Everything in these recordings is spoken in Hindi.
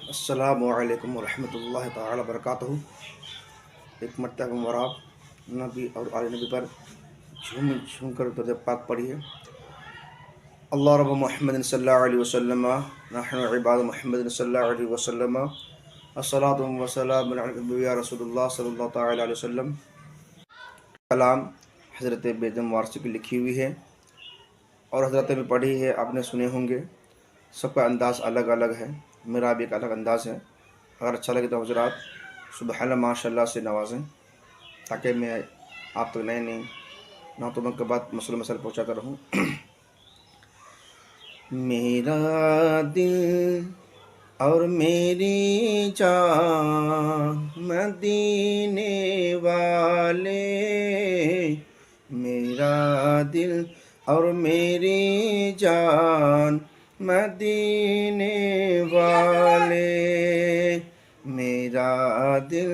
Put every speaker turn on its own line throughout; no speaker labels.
अस्सलामु अलैकुम वरहमतुल्लाहि ताला बरकातहू। एक मरतबा मुबारक नबी और आले नबी पर झूम झूम कर दरूद पाक पढ़िए। अल्लाह रब्ब मुहम्मद सल्लल्लाहु अलैहि वसल्लम नहनु इबाद मुहम्मद सल्लल्लाहु अलैहि वसल्लम अस्सलातु वस्सलामु अला या रसूलुल्लाह सल्लल्लाहु ताला अलैहि वसल्लम। कलाम हज़रत बेगम वारसी की लिखी हुई है और हज़रत में पढ़ी है, आपने सुने होंगे। सबका अंदाज़ अलग अलग है, मेरा भी एक अलग अंदाज़ है। अगर अच्छा लगे तो हज़रात सुबहान माशाल्लाह से नवाजें, ताकि मैं आप तक नए नए नातों के बाद मसल मसल पहुँचाता रहूँ। मेरा दिल और मेरी जान मदीने वाले, मेरा दिल और मेरी जान मदीने वाले, मेरा दिल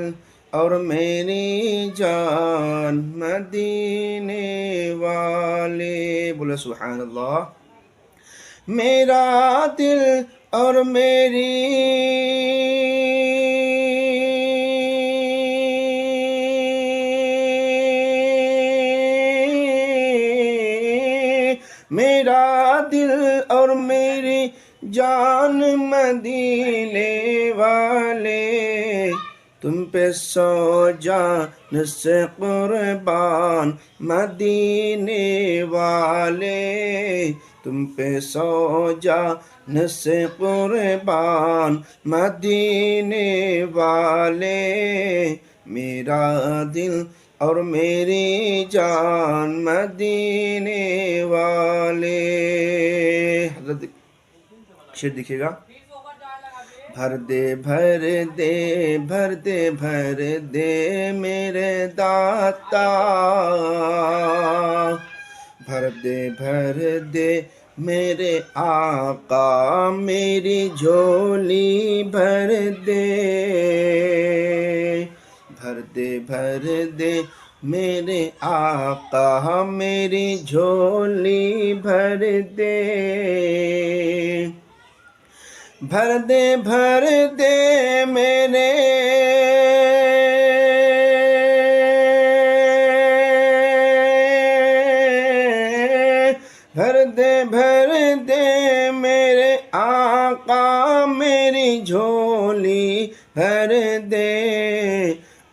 और मेरी जान मदीने वाले। बोले सुभान अल्लाह। मेरा दिल और मेरी मेरा दिल और मेरी जान मदीने वाले, तुम पे सौ जान से कुर्बान मदीने वाले, तुम पे सौ जान से कुर्बान मदीने वाले, मेरा दिल और मेरी जान मदीने वाले। हज़रत शेर दिखेगा। भर दे भर दे भर दे भर दे मेरे दाता, भर दे मेरे आका मेरी झोली भर दे, भर दे मेरे आका मेरी झोली भर दे, भर दे मेरे भर दे मेरे आका मेरी झोली भर दे,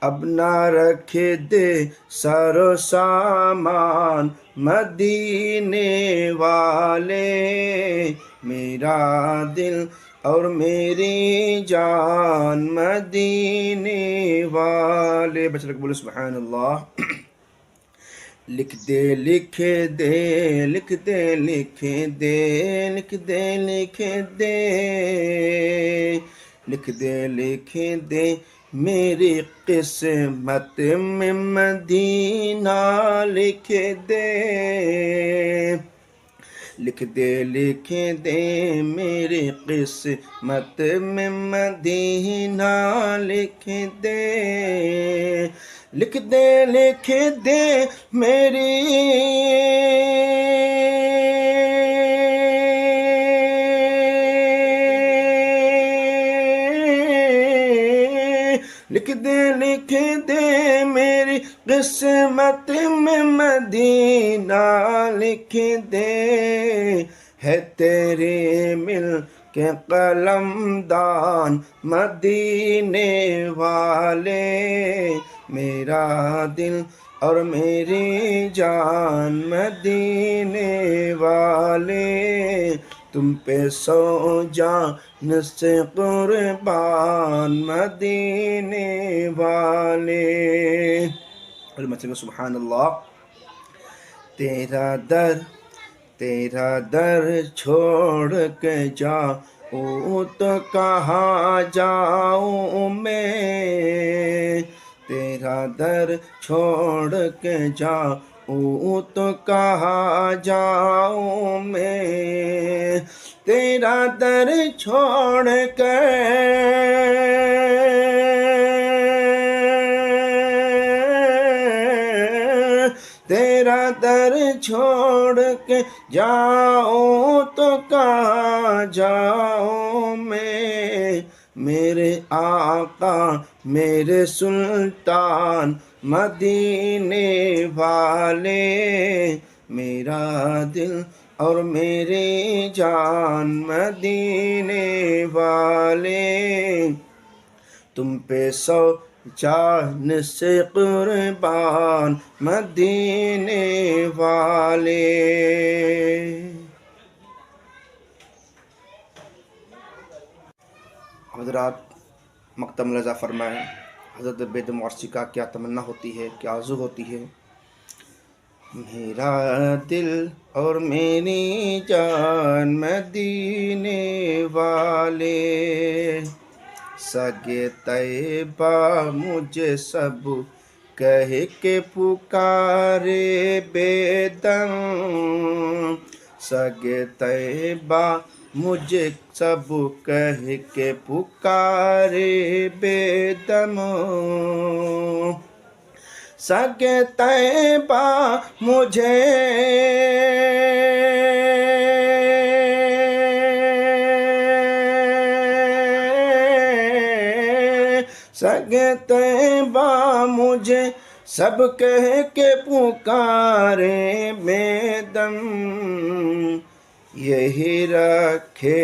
अब ना रख दे सारो सामान मदीने वाले, मेरा दिल और मेरी जान मदीने वाले। बच्चे लोग बोले सुभान अल्लाह। लिख दे लिख दे लिख दे लिख दे लिख दे लिख दे लिख दे लिख दे मेरी किस्मत में मदीना लिख दे, लिख दे मेरी किस्मत में मदीना लिख दे, लिख दे मेरी लिख दे मेरी किस्मत में मदीना लिख दे, है तेरे मिल के कलमदान मदीने वाले, मेरा दिल और मेरी जान मदीने वाले, तुम पे सौ जान से कुर्बान मदीने वाले। और मतलब सुभान अल्लाह। तेरा दर छोड़ के जाऊँ तो कहाँ जाऊँ मैं, तेरा दर छोड़ के जाऊँ तो कहाँ जाऊँ मैं, तेरा दर छोड़ कर तेरा दर छोड़ के जाऊँ तो कहाँ जाऊँ मैं, मेरे आका मेरे सुल्तान मदीने वाले, मेरा दिल और मेरी जान मदीने वाले, तुम पे सौ जान से कुर्बान मदीने वाले। हज़रात मकतम रज़ा फरमाएँ, हज़रत बेगम वारसी का क्या तमन्ना होती है, क्या आरज़ू होती है। मेरा दिल और मेरी जान मदीने वाले, सगे तैबा मुझे सब कह के पुकारे बेदम, सगे तैबा मुझे सब कह के पुकारे बेदम, सगे तैबा मुझे सगे तैबा मुझे सब कह के पुकारे बेदम, यही रखे